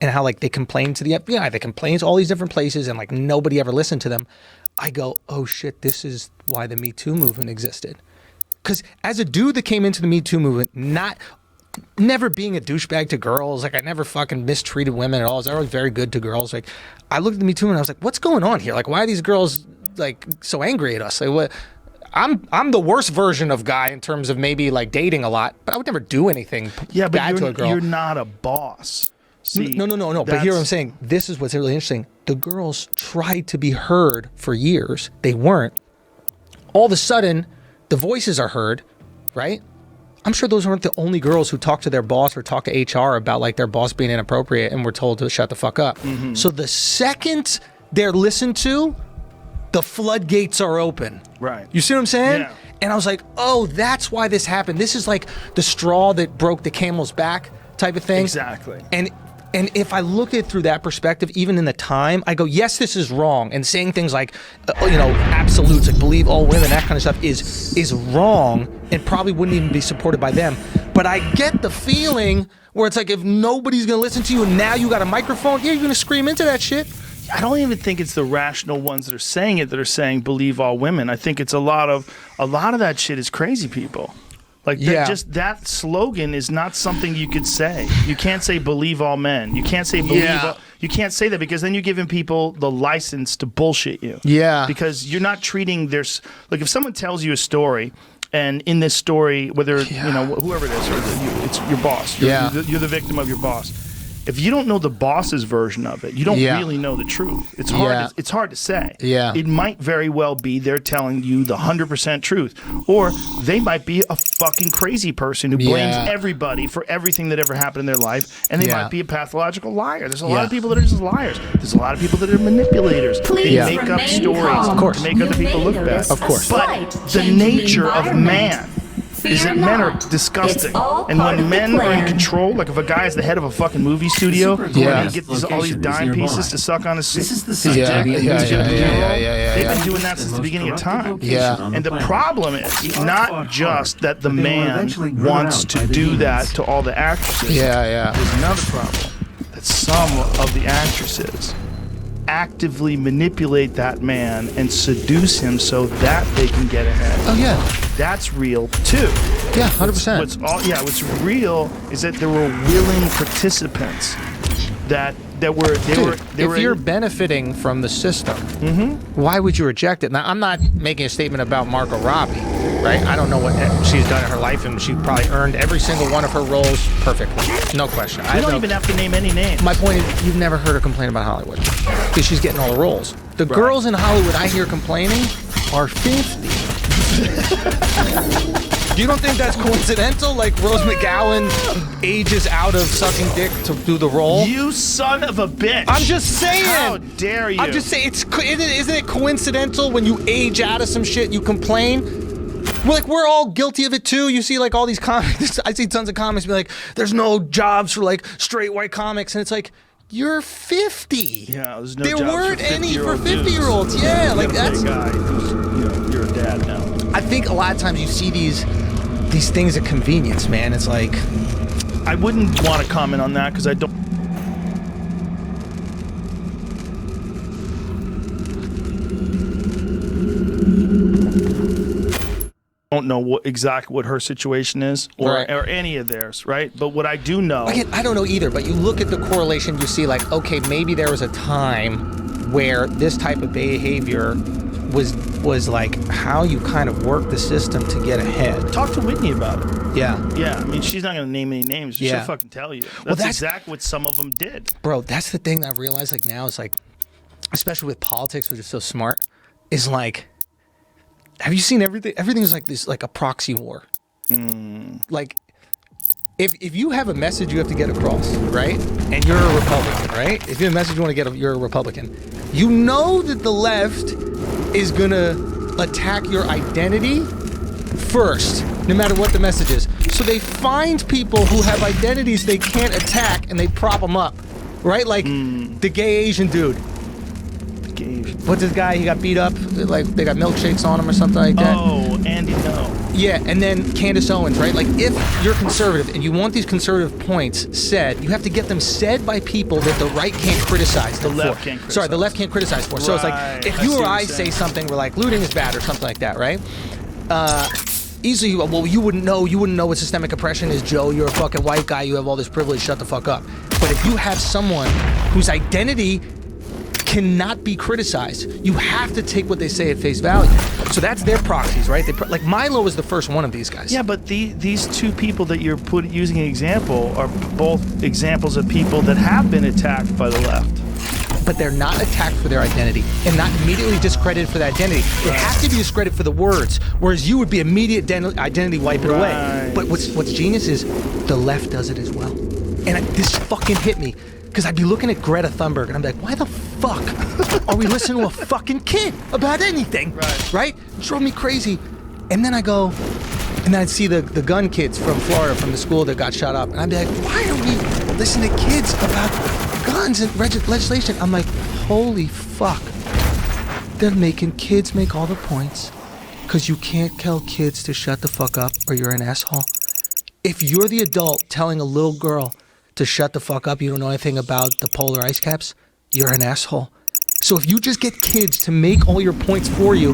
and how like they complain to the FBI, they complain to all these different places, and like nobody ever listened to them. I go, oh shit, this is why the Me Too movement existed. Because as a dude that came into the Me Too movement, never being a douchebag to girls, like I never fucking mistreated women at all. I was always very good to girls. Like I looked at the Me Too and I was like, what's going on here? Like why are these girls like so angry at us? Like what? I'm the worst version of guy in terms of maybe like dating a lot, but I would never do anything bad to a girl. You're not a boss. See, no. But here I'm saying, this is what's really interesting. The girls tried to be heard for years. They weren't. All of a sudden, the voices are heard, right? I'm sure those weren't the only girls who talked to their boss or talked to HR about like their boss being inappropriate and were told to shut the fuck up. Mm-hmm. So the second they're listened to, the floodgates are open. Right. You see what I'm saying? Yeah. And I was like, oh, that's why this happened. This is like the straw that broke the camel's back type of thing. Exactly. And if I look at it through that perspective, even in the time, I go, yes, this is wrong. And saying things like, absolutes, like believe all women, that kind of stuff is wrong and probably wouldn't even be supported by them. But I get the feeling where it's like, if nobody's going to listen to you and now you got a microphone, you're going to scream into that shit. I don't even think it's the rational ones that are saying it that are saying believe all women. I think it's a lot of that shit is crazy people. Like just that slogan is not something you could say. You can't say believe all men. You can't say believe all, you can't say that because then you're giving people the license to bullshit you. Yeah. Because you're not treating like if someone tells you a story and in this story, whether whoever it is, or it's your boss. You're the victim of your boss. If you don't know the boss's version of it, you don't really know the truth. It's hard. It's hard to say. Yeah. It might very well be they're telling you the 100% truth, or they might be a fucking crazy person who blames everybody for everything that ever happened in their life, and they might be a pathological liar. There's a lot of people that are just liars. There's a lot of people that are manipulators. They make up stories to make other people look bad. Of course. But the nature of man is that men are disgusting, and when men are in control, like if a guy is the head of a fucking movie studio, and he gets all these dime pieces to suck on his dick, they've been doing that since the beginning of time. Yeah. And the problem is not just that the man wants to do that to all the actresses. There's another problem, that some of the actresses actively manipulate that man and seduce him so that they can get ahead. Oh yeah, that's real too. Yeah, 100%. What's real is that there were willing participants that were. If you're benefiting from the system, why would you reject it? Now, I'm not making a statement about Margot Robbie, right? I don't know what she's done in her life, and she probably earned every single one of her roles perfectly, no question. You don't even have to name any names. My point is, you've never heard her complain about Hollywood because she's getting all the roles. The girls in Hollywood I hear complaining are 50. You don't think that's coincidental? Like Rose McGowan ages out of sucking dick to do the role? You son of a bitch! I'm just saying. How dare you? I'm just saying. Isn't it coincidental when you age out of some shit, you complain? We're all guilty of it too. You see like all these comics. I see tons of comics be like, "There's no jobs for like straight white comics," and it's like, you're 50. Yeah, there's no there jobs weren't for any for 50-year-old 50-year-olds. Yeah, like that's. A guy who's, you're a dad now. I think a lot of times you see these things of convenience, man. It's like, I wouldn't want to comment on that because I don't. Don't know exactly what her situation is or any of theirs, right? But what I do know, again, I don't know either. But you look at the correlation, you see like, okay, maybe there was a time where this type of behavior was like how you kind of work the system to get ahead. Talk to Whitney about it. Yeah. I mean, she's not gonna name any names. She'll fucking tell you. That's exactly what some of them did. Bro, that's the thing that I've realized like now is like, especially with politics, which is so smart, is like, have you seen everything? Everything is like this, like a proxy war. Like, if you have a message you have to get across, right? And you're a Republican, right? If you have a message you want to get, you're a Republican. You know that the left is gonna attack your identity first, no matter what the message is. So they find people who have identities they can't attack and they prop them up, right? Like the gay Asian dude. gave. What's this guy? He got beat up. Like they got milkshakes on him or something like that. Oh, Andy, no. Yeah, and then Candace Owens, right? Like if you're conservative and you want these conservative points said, you have to get them said by people that the right can't criticize. The left can't criticize. Sorry, the left can't criticize for. So it's like if you or I say something, we're like looting is bad or something like that, right? Easily, well, you wouldn't know what systemic oppression is, Joe. You're a fucking white guy. You have all this privilege. Shut the fuck up. But if you have someone whose identity cannot be criticized, you have to take what they say at face value. So that's their proxies, right? Like Milo was the first one of these guys. Yeah, but these two people that you're using an example are both examples of people that have been attacked by the left. But they're not attacked for their identity and not immediately discredited for that identity. They have to be discredited for the words, whereas you would be immediate identity wipe it away. But what's genius is the left does it as well. And this fucking hit me because I'd be looking at Greta Thunberg and I'm like, why the fuck are we listening to a fucking kid about anything? Right? It drove me crazy. And then I go, and then I'd see the gun kids from Florida from the school that got shot up. And I'd be like, why are we listening to kids about guns and legislation? I'm like, holy fuck. They're making kids make all the points because you can't tell kids to shut the fuck up or you're an asshole. If you're the adult telling a little girl to shut the fuck up, you don't know anything about the polar ice caps, you're an asshole. So if you just get kids to make all your points for you,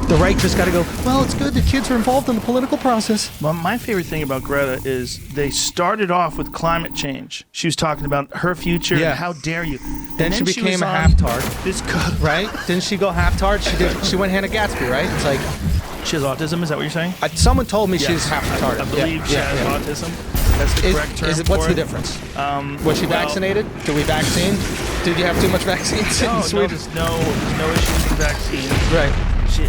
the right just got to go, well, it's good that kids are involved in the political process. Well, my favorite thing about Greta is they started off with climate change. She was talking about her future and how dare you. Then she became a half-tard. Right? Didn't she go half-tard? She went Hannah Gatsby, right? It's like... She has autism, is that what you're saying? Someone told me she's half-retarded. I believe she has autism. That's the correct term What's the difference? Was she vaccinated? Did we vaccine? Did you have too much vaccines in Sweden? There's no issues with the vaccine. Right.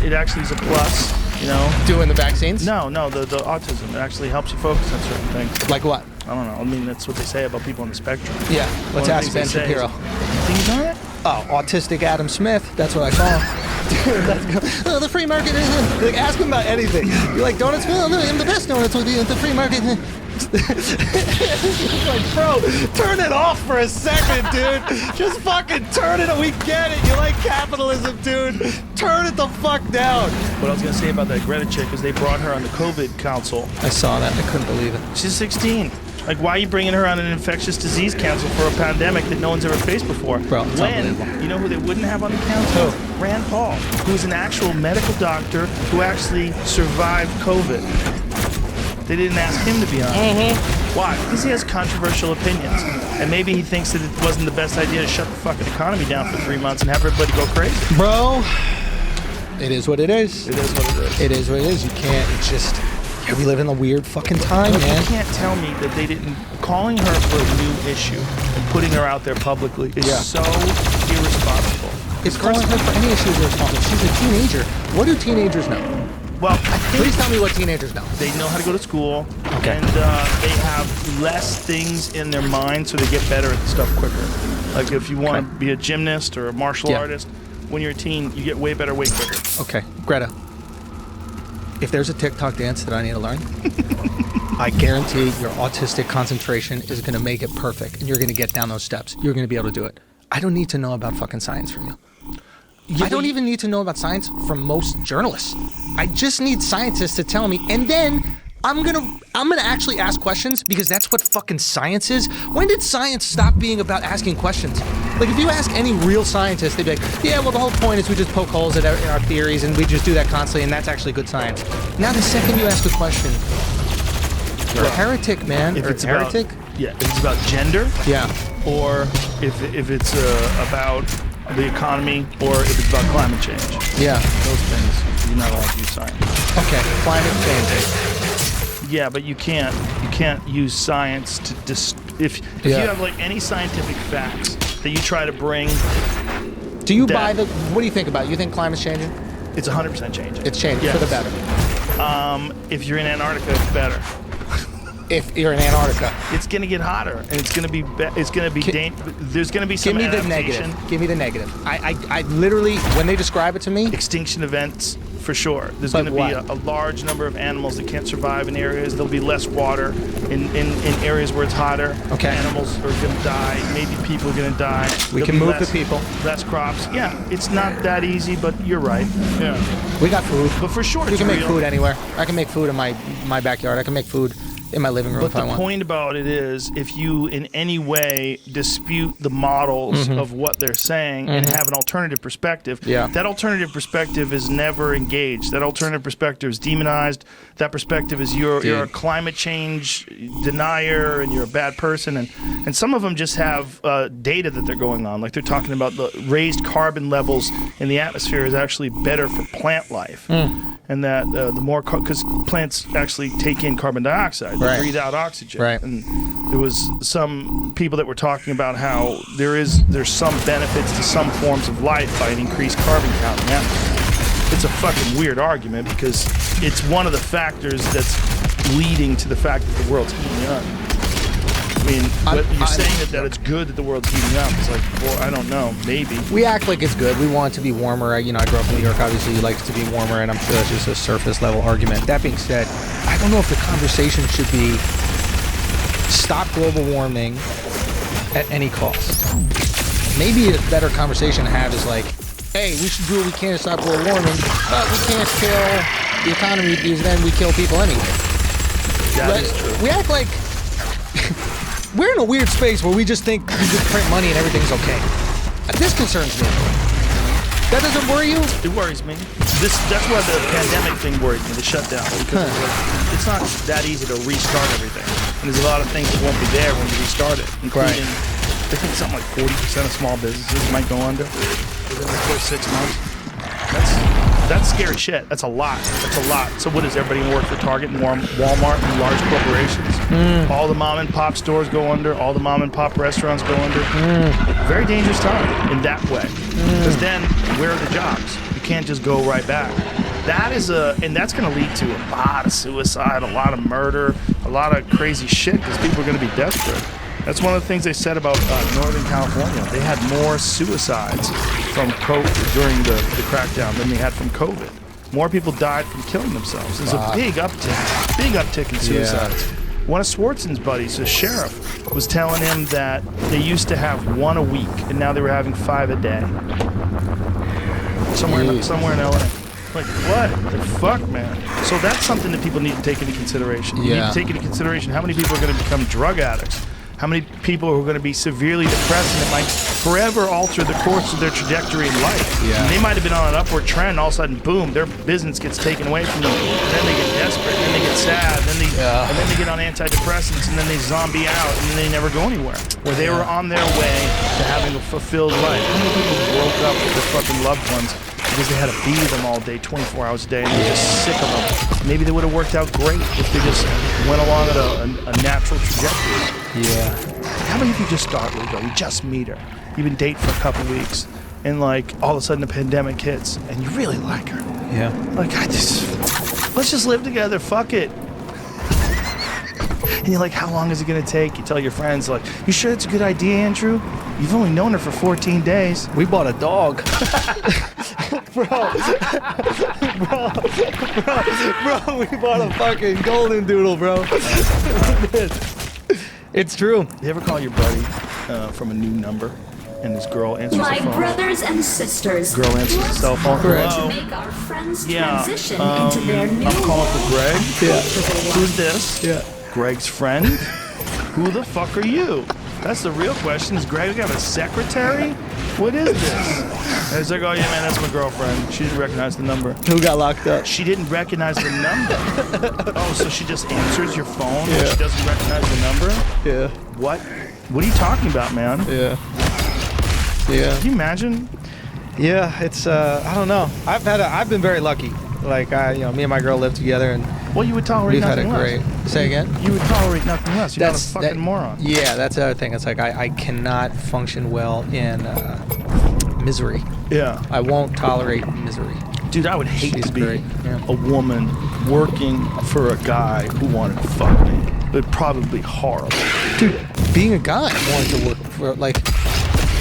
It actually is a plus, you know. Doing the vaccines? No, the autism. It actually helps you focus on certain things. Like what? I don't know. I mean, that's what they say about people on the spectrum. Yeah. Let's ask Ben Shapiro. Think he's on it? Oh, autistic Adam Smith. That's what I call him. Dude, let's go. Oh, the free market. Like, ask him about anything. You're like, donuts? Well, no, I'm the best donuts with the free market. Like, bro, turn it off for a second, dude. Just fucking turn it. We get it. You like capitalism, dude. Turn it the fuck down. What I was going to say about that Greta chick is they brought her on the COVID council. I saw that. I couldn't believe it. She's 16. Like, why are you bringing her on an infectious disease council for a pandemic that no one's ever faced before? Bro, it's unbelievable. You know who they wouldn't have on the council? Who? Rand Paul, who's an actual medical doctor who actually survived COVID. They didn't ask him to be on. Why? Because he has controversial opinions. And maybe he thinks that it wasn't the best idea to shut the fucking economy down for 3 months and have everybody go crazy. Bro, it is what it is. It is what it is. It is what it is. You can't, it's just... Yeah, we live in a weird fucking time, man. You can't tell me that they didn't... Calling her for a new issue and putting her out there publicly is so irresponsible. It's calling her for any issue is irresponsible. She's a teenager. What do teenagers know? Well, I think... Please tell me what teenagers know. They know how to go to school. Okay. And they have less things in their mind, so they get better at the stuff quicker. Like if you want to be a gymnast or a martial artist, when you're a teen, you get way better way quicker. Okay, Greta. If there's a TikTok dance that I need to learn, I guarantee your autistic concentration is going to make it perfect, and you're going to get down those steps. You're going to be able to do it. I don't need to know about fucking science from you. I don't even need to know about science from most journalists. I just need scientists to tell me, and then I'm gonna actually ask questions because that's what fucking science is. When did science stop being about asking questions? Like if you ask any real scientist, they'd be like, yeah, well the whole point is we just poke holes in our theories and we just do that constantly and that's actually good science. Now the second you ask a question, you're a heretic, man. If or it's heretic? If it's about gender, or if it's about the economy, or if it's about climate change. Yeah. Those things, you're not allowed to use science. Okay, climate change. Yeah, but you can't use science to if you have like any scientific facts that you try to bring. Do you buy what do you think about it? You think climate's changing? It's 100% changing. It's changing for the better. If you're in Antarctica, it's better. if you're in Antarctica. It's gonna get hotter, and it's gonna be. There's gonna be some Give me the adaptation. negative. Give me the negative. I literally, when they describe it to me, Extinction events for sure. There's But going to be what? a large number of animals that can't survive in areas. There'll be less water in areas where it's hotter. Okay. Animals are going to die. Maybe people are going to die. We There'll can be move less, the people. Less crops. Yeah, it's not that easy, but you're right. Yeah. we got food. But for sure, We it's can make real. food anywhere. I can make food in my backyard. I can make food in my living room But if I the want. point about it is, if you in any way dispute the models of what they're saying and have an alternative perspective, Yeah. that alternative perspective is never engaged. That alternative perspective is demonized. That perspective is you're a climate change denier and you're a bad person. And some of them just have data that they're going on. Like they're talking about the raised carbon levels in the atmosphere is actually better for plant life. And that the more, because plants actually take in carbon dioxide, they Right. breathe out oxygen. Right. And there was some people that were talking about how there's some benefits to some forms of life by an increased carbon count in the atmosphere. It's a fucking weird argument because it's one of the factors that's leading to the fact that the world's heating up. I mean, you're saying that it's good that the world's heating up. It's like, well, I don't know, maybe. We act like it's good. We want it to be warmer. You know, I grew up in New York. Obviously, he likes to be warmer, and I'm sure that's just a surface level argument. That being said, I don't know if the conversation should be stop global warming at any cost. Maybe a better conversation to have is like, hey, we should do what we can to stop global warming, but we can't kill the economy because then we kill people anyway. That is true. We act like we're in a weird space where we just think you just print money and everything's okay. This concerns me. That doesn't worry you? It worries me. That's why the pandemic thing worried me, the shutdown, because it's not that easy to restart everything. And there's a lot of things that won't be there when you restart it, including, I think something like 40% of small businesses might go under within the first 6 months. That's scary shit. That's a lot. That's a lot. So what is everybody work for Target and Walmart and large corporations? All the mom and pop stores go under. All the mom and pop restaurants go under. Very dangerous time in that way. Because then where are the jobs? You can't just go right back. And that's going to lead to a lot of suicide, a lot of murder, a lot of crazy shit because people are going to be desperate. That's one of the things they said about Northern California. They had more suicides from COVID during the crackdown than they had from COVID. More people died from killing themselves. There's a big uptick in suicides. One of Swartzen's buddies, a sheriff, was telling him that they used to have 1 a week, and now they were having 5 a day. Somewhere in LA. Like, what the fuck, man? So that's something that people need to take into consideration. You need to take into consideration how many people are going to become drug addicts. How many people are going to be severely depressed and it might forever alter the course of their trajectory in life. And they might have been on an upward trend, all of a sudden, boom, their business gets taken away from them. Then they get desperate, then they get sad, and then they get on antidepressants, and then they zombie out, and then they never go anywhere. Where they were on their way to having a fulfilled life. How many people broke up with their fucking loved ones because they had to be with them all day, 24 hours a day, and they're just sick of them? Maybe they would have worked out great if they just went along at a natural trajectory. Yeah. How about if you just start with her, you just meet her, you've been dating for a couple weeks, and like all of a sudden the pandemic hits, and you really like her. Yeah. Like, let's just live together, fuck it. And you're like, how long is it gonna take? You tell your friends, like, you sure it's a good idea, Andrew? You've only known her for 14 days. We bought a dog. Bro, we bought a fucking golden doodle, bro. It's true. You ever call your buddy from a new number, and this girl answers the phone? My brothers and sisters. Girl answers the cell phone. To make our friends transition into their new I'm calling for Greg. Yeah. Who's this? Yeah. Greg's friend? Who the fuck are you? That's the real question. Is Greg have a secretary? What is this? And it's like, oh yeah, man, that's my girlfriend. She didn't recognize the number. Who got locked up? She didn't recognize the number. Oh, so she just answers your phone when she doesn't recognize the number? Yeah. What? What are you talking about, man? Yeah. Yeah. Can you imagine? Yeah, it's I don't know. I've been very lucky. Like me and my girl live together, and Well, you would tolerate we've had nothing it less. great. Say again? You would tolerate nothing less. You're not a fucking that- moron. Yeah, that's the other thing. It's like I cannot function well in misery. Yeah. I won't tolerate misery. Dude, I would hate She's to be great, yeah. a woman working for a guy who wanted to fuck me. but probably horrible. Dude, being a guy wanted to work for like.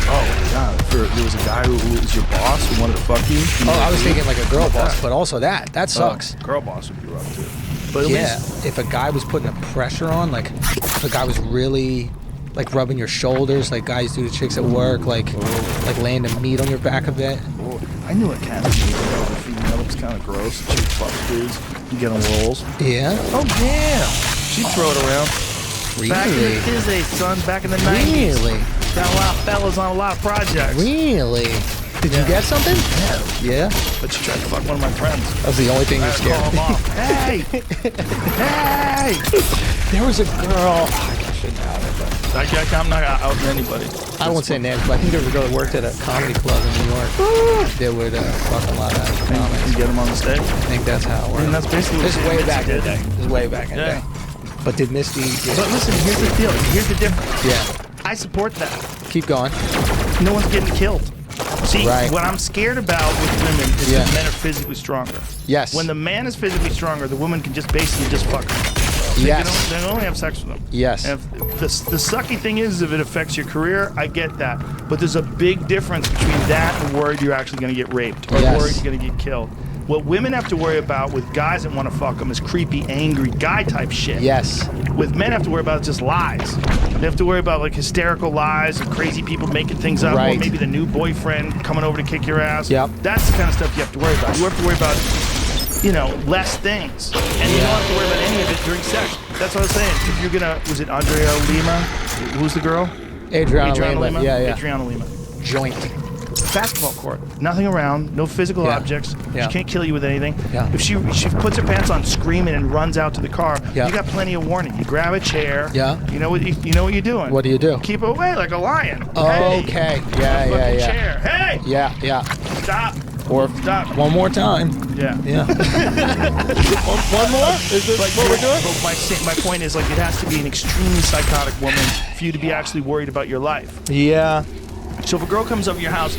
Oh God! There was a guy who was your boss who wanted to fuck you. I was thinking like a girl boss, but also that sucks. Girl boss would be rough too. But at Yeah, least, if a guy was putting a pressure on, like if a guy was really like rubbing your shoulders, like guys do to chicks at work, like laying the meat on your back a bit. I knew a cat was a female. It was kind of gross. She would fuck dudes and get on rolls. Yeah. Oh yeah. She'd throw it around. Really? Back in his days, son. Back in the 90s. Really? Got a lot of fellas on a lot of projects. Really? Did you get something? Yeah. But she tried to fuck one of my friends. That was the only thing I you're had to call scared him of. off. Hey! Hey! There was a girl. I shouldn't have it, but I'm not out to anybody. I won't say names, but I think there was a girl that worked at a comedy club in New York that would fuck a lot of comics. You get them on the stage? I think that's how it works. And that's basically This is what way Misty back in the did. day. This is way back in the day. But did Misty? But listen, here's the deal. Here's the difference. Yeah. I support that. Keep going. No one's getting killed. See, Right. what I'm scared about with women is that men are physically stronger. Yes. When the man is physically stronger, the woman can just basically just fuck him. Yes. They can only have sex with them. Yes. And if the sucky thing is, if it affects your career, I get that. But there's a big difference between that and worried you're actually going to get raped or Yes. worried you're going to get killed. What women have to worry about with guys that want to fuck them is creepy, angry guy type shit. Yes. With men have to worry about just lies. They have to worry about like hysterical lies and crazy people making things up, or Right. maybe the new boyfriend coming over to kick your ass. Yep. That's the kind of stuff you have to worry about. You have to worry about, less things, and you don't have to worry about any of it during sex. That's what I was saying. If you're gonna, was it Andrea Lima? Who's the girl? Adriana Lima. Yeah. Adriana Lima. Joint. Basketball court, nothing around, no physical Yeah. objects. Yeah. She can't kill you with anything. Yeah. If she puts her pants on, screaming and runs out to the car, Yeah. you got plenty of warning. You grab a chair. Yeah. You know what you're doing. What do you do? Keep away like a lion. Okay. Hey, Yeah. fucking chair. Hey. Yeah. Stop. Or Stop. one more time. Yeah. Yeah. one more? Is this what we're doing? But my point is, like, it has to be an extremely psychotic woman for you to be actually worried about your life. Yeah. So if a girl comes up to your house,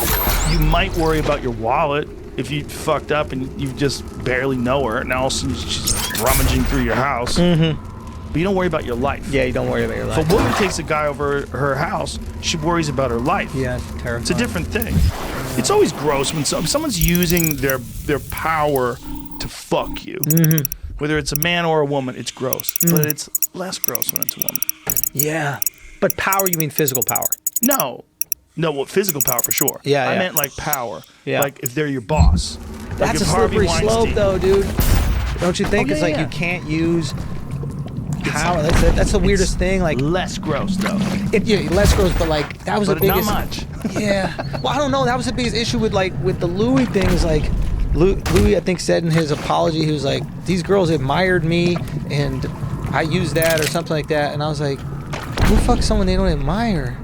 you might worry about your wallet if you fucked up and you just barely know her, and all of a sudden she's rummaging through your house. Mm-hmm. But you don't worry about your life. Yeah, you don't worry about your life. If a woman takes a guy over her house, she worries about her life. Yeah, it's terrifying. It's a different thing. It's always gross when someone's using their power to fuck you. Mm-hmm. Whether it's a man or a woman, it's gross. But it's less gross when it's a woman. Yeah. But power, you mean physical power? No, well, physical power for sure. Yeah, I yeah. meant like power. Yeah. Like if they're your boss. That's like a if Harvey slippery Weinstein- slope, though, dude. Don't you think? Oh, It's yeah, like yeah. you can't use power. That's the weirdest thing. Like, Less gross though. less gross, but like that was But the biggest. not much. Yeah. Well, I don't know. That was the biggest issue with the Louis thing. Is like Louis, I think, said in his apology, he was like, "These girls admired me, and I used that or something like that." And I was like, "Who fucks someone they don't admire?"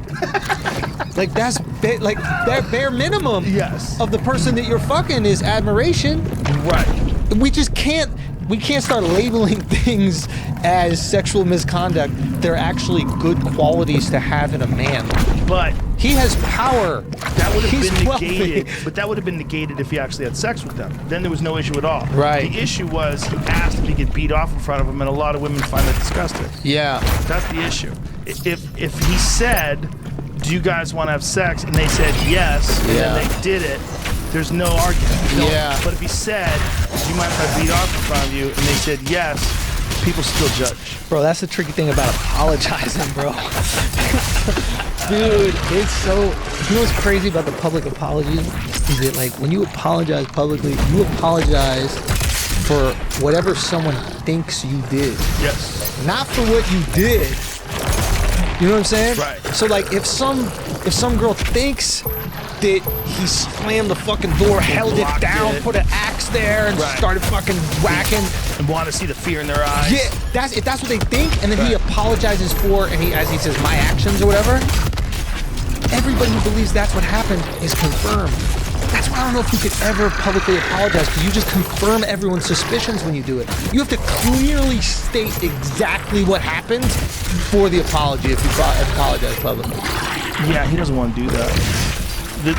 Like that's like that bare minimum. Yes. Of the person that you're fucking is admiration. Right. We just can't. We can't start labeling things as sexual misconduct. They're actually good qualities to have in a man. But He has power. that would have He's been wealthy. negated. But that would have been negated if he actually had sex with them. Then there was no issue at all. Right. The issue was he asked if he could beat off in front of him, and a lot of women find that disgusting. Yeah. That's the issue. If he said, "Do you guys want to have sex?" and they said yes, and Yeah. then they did it, there's no argument. Yeah. But if he said, "Do you mind if I beat off in front of you?" and they said yes, people still judge. Bro, that's the tricky thing about apologizing, bro. Dude, it's so... You know what's crazy about the public apology? Is that, like, when you apologize publicly, you apologize for whatever someone thinks you did. Yes. Not for what you did. You know what I'm saying? Right. So, like, if some girl thinks that he slammed the fucking door, held it blocked down, it. put an axe there, and Right. started fucking whacking... And want to see the fear in their eyes. Yeah, if that's what they think, and then he Right. apologizes for, and he, as he says, my actions or whatever. Everybody who believes that's what happened is confirmed. That's why I don't know if you could ever publicly apologize, because you just confirm everyone's suspicions when you do it. You have to clearly state exactly what happened for the apology if you apologize publicly. Yeah, he doesn't want to do that.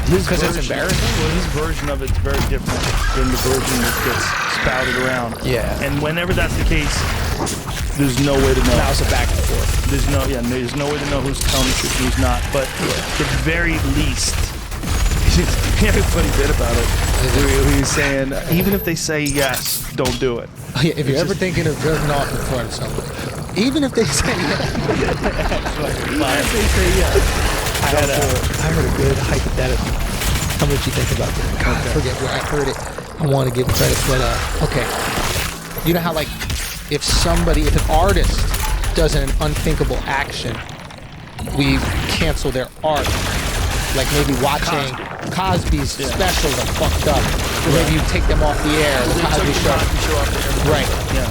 His 'Cause it's version- embarrassing? Well, his version of it's very different than the version that gets spouted around. Yeah. And whenever that's the case, There's no way to know. Now it's a back and forth. There's no way to know who's telling the truth and who's not. But the very least, he had a funny bit about it. He was saying, even if they say yes, don't do it. Yeah, if you're ever thinking of jerking off in front of someone, even if they say yes, even if they say yes. I heard a good hypothetical. How much you think about this? God, I forget where I heard it. I want to give credit, but okay. You know how like if an artist does an unthinkable action, we cancel their art. Like maybe watching Cosby's specials are fucked up. Or maybe you take them off the air. The Cosby show. Right. Yeah.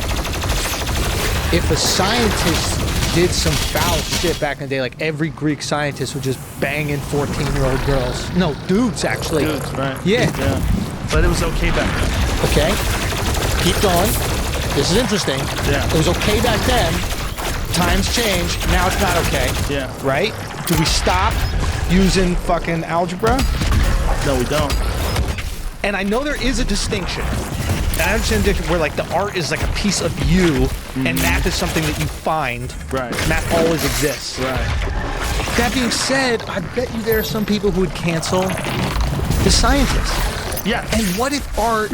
If a scientist did some foul shit back in the day, like every Greek scientist was just banging 14-year-old girls. No, dudes actually. Dudes, right. Yeah. But it was okay back then. Okay. Keep going. This is interesting. Yeah. It was okay back then. Times change. Now it's not okay. Yeah. Right? Do we stop using fucking algebra? No, we don't. And I know there is a distinction. And I understand the distinction where like the art is like a piece of you, and math is something that you find. Right. Math always exists. Right. That being said, I bet you there are some people who would cancel the scientists. Yeah. And what if art?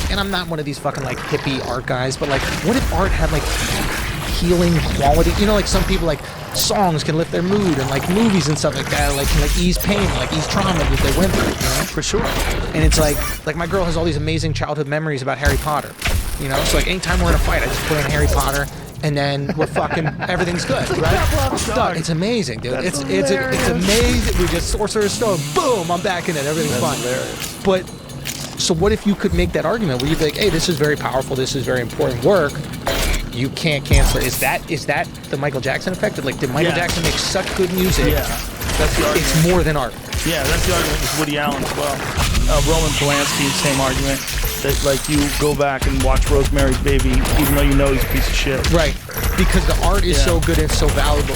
And I'm not one of these fucking like hippie art guys, but like, what if art had like healing quality? You know, like some people like songs can lift their mood, and like movies and stuff like that, like can like ease pain, like ease trauma that they went through. You know? For sure. And it's like my girl has all these amazing childhood memories about Harry Potter. You know, so like anytime we're in a fight, I just put in Harry Potter, and then we're fucking everything's good, right? It's amazing, dude. It's amazing. We just Sorcerer's Stone, boom, I'm back in it. Everything's fine. Hilarious. But so what if you could make that argument where you'd be like, hey, this is very powerful, this is very important work. You can't cancel it. Is that the Michael Jackson effect? Like, did Michael Jackson make such good music? Yeah, that's the argument. It's more than art. Yeah, that's the argument with Woody Allen as well. Roman Polanski, same argument. That like you go back and watch Rosemary's Baby, even though you know he's a piece of shit. Right, because the art is so good and so valuable.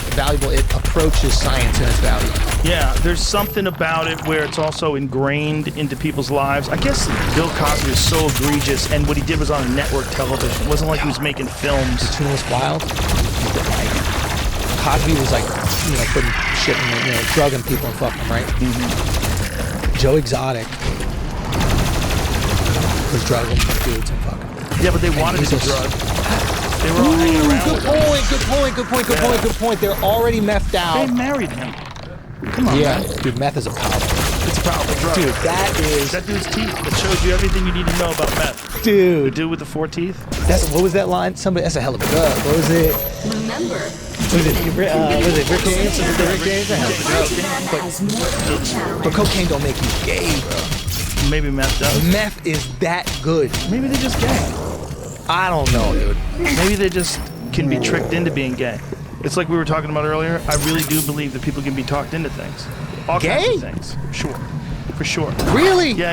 It approaches science and its value. Yeah, there's something about it where it's also ingrained into people's lives. I guess Bill Cosby is so egregious, and what he did was on a network television. It wasn't like he was making films. The tune was wild. Cosby was like, putting shit in, drugging people and fucking them, right? Mm-hmm. Joe Exotic was drugging dudes and fucking. Yeah, but they wanted to be drugged. They were all hanging around. Good point. They're already methed out. They married him. Come on, man. Dude, meth is a powerful. It's a powerful drug. Dude, that dude's teeth. That shows you everything you need to know about meth. Dude. The dude with the 4 teeth. What was that line? That's a hell of a drug. What was it? Remember. Was it Rick James? Rick James? But cocaine don't make you gay, bro. Maybe meth does. Meth is that good. Maybe they're just gay. I don't know, dude. Maybe they just can be tricked into being gay. It's like we were talking about earlier. I really do believe that people can be talked into things. All kinds of things. Sure. For sure. Really? Yeah.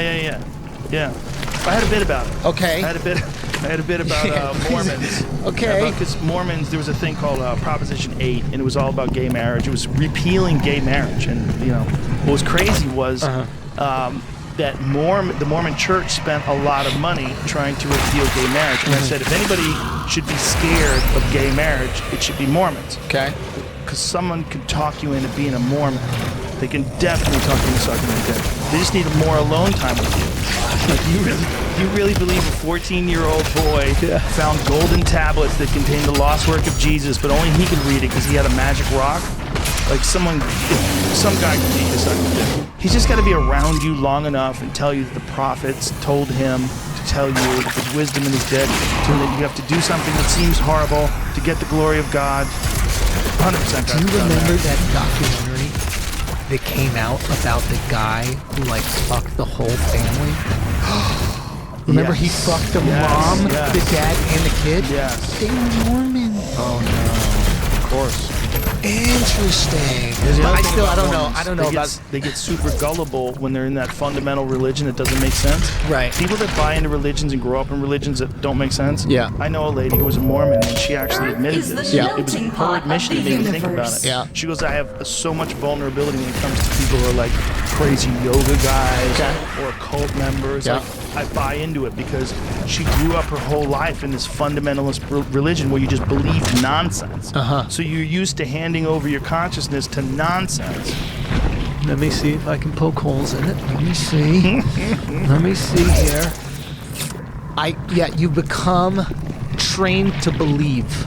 I had a bit about it. Okay. I had a bit about Mormons. Okay. Because Mormons, there was a thing called Proposition 8, and it was all about gay marriage. It was repealing gay marriage. And, what was crazy was that the Mormon church spent a lot of money trying to repeal gay marriage. And I said, if anybody should be scared of gay marriage, it should be Mormons. Okay. Because someone could talk you into being a Mormon. They can definitely talk you into sucking your dick. They just need more alone time with you. Like you really believe a 14-year-old boy found golden tablets that contained the lost work of Jesus, but only he could read it because he had a magic rock? Like some guy can teach you sucking dick. He's just got to be around you long enough and tell you that the prophets told him to tell you that there's wisdom in his dick, and that you have to do something that seems horrible to get the glory of God. 100%. Do you remember that documentary that came out about the guy who like fucked the whole family? Remember he fucked the mom, the dad, and the kid? Yes. They were Mormon. Oh no. Of course. Interesting. But I don't know about. They get super gullible when they're in that fundamental religion that doesn't make sense. Right. People that buy into religions and grow up in religions that don't make sense. Yeah. I know a lady who was a Mormon and she actually admitted this. Yeah. It was her admission that made me think about it. Yeah. She goes, I have so much vulnerability when it comes to people who are like crazy yoga guys or cult members. Yeah. Like, I buy into it because she grew up her whole life in this fundamentalist religion where you just believe nonsense. So you're used to handing over your consciousness to nonsense. Let me see if I can poke holes in it. Let me see. Let me see here. You become trained to believe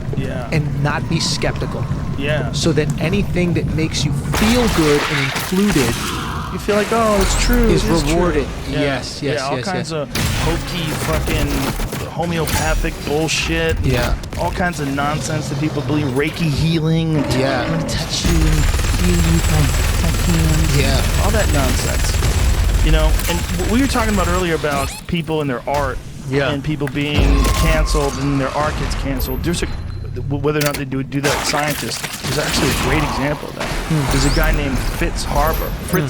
and not be skeptical. Yeah. So that anything that makes you feel good and included, you feel like, oh, it's true. Is it is rewarded. True. Yes. all kinds of hokey fucking homeopathic bullshit. Yeah. All kinds of nonsense that people believe. Reiki healing. Yeah. I'm gonna touch you and feel you with my hands. Yeah. All that nonsense. You know, and we were talking about earlier about people and their art. Yeah. And people being canceled and their art gets canceled. There's whether or not they do that, scientists, there's actually a great example of that. There's a guy named Fritz Haber, as they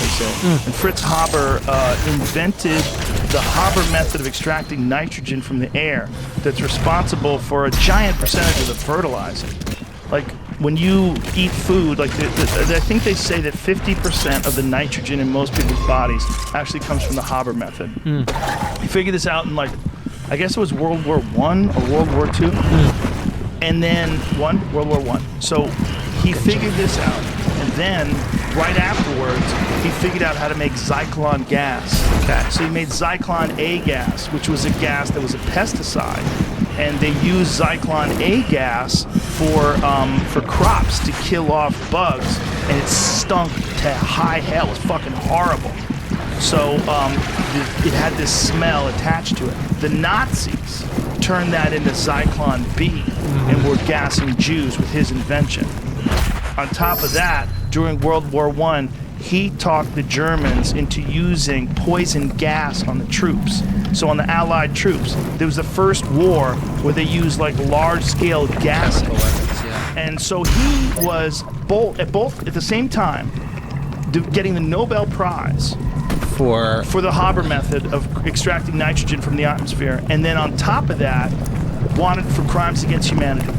say. And Fritz Haber invented the Haber method of extracting nitrogen from the air that's responsible for a giant percentage of the fertilizer. Like, when you eat food, like I think they say that 50% of the nitrogen in most people's bodies actually comes from the Haber method. He figured this out in, like, I guess it was World War I or World War II. And then World War I. So he figured this out. And then, right afterwards, he figured out how to make Zyklon gas. So he made Zyklon A gas, which was a gas that was a pesticide. And they used Zyklon A gas for crops to kill off bugs, and it stunk to high hell. It was fucking horrible. So it had this smell attached to it. The Nazis turned that into Zyklon B and were gassing Jews with his invention. On top of that, during World War I, he talked the Germans into using poison gas on the troops. So on the Allied troops, there was the first war where they used like large-scale gassing. And so he was at the same time getting the Nobel Prize For the Haber method of extracting nitrogen from the atmosphere, and then on top of that, wanted for crimes against humanity.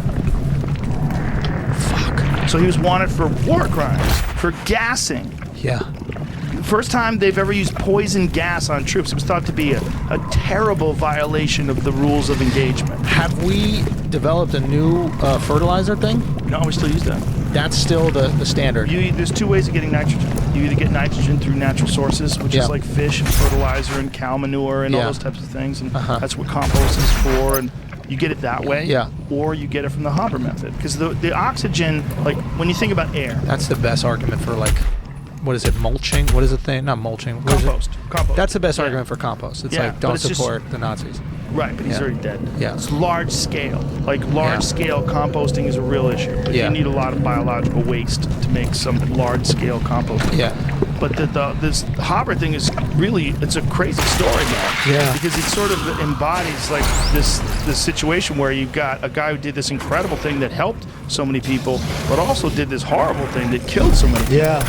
Fuck. So he was wanted for war crimes, for gassing. Yeah. First time they've ever used poison gas on troops. It was thought to be a terrible violation of the rules of engagement. Have we developed a new fertilizer thing? No, we still use that. That's still the standard. There's two ways of getting nitrogen. You either get nitrogen through natural sources, which is like fish and fertilizer and cow manure and all those types of things, and that's what compost is for, and you get it that way. Yeah. Or you get it from the Haber method. Because the oxygen, like when you think about air. That's the best argument for, like, what is it, mulching? What is the thing? Not mulching. Compost. That's the best argument for compost. It's like, don't support the Nazis. Right, but he's already dead. Yeah. It's large scale. Like, large scale composting is a real issue. Like, you need a lot of biological waste to make some large scale composting. Yeah. But this Haber thing is really, it's a crazy story, man. Yeah. Because it sort of embodies like this situation where you've got a guy who did this incredible thing that helped so many people, but also did this horrible thing that killed so many people. Yeah.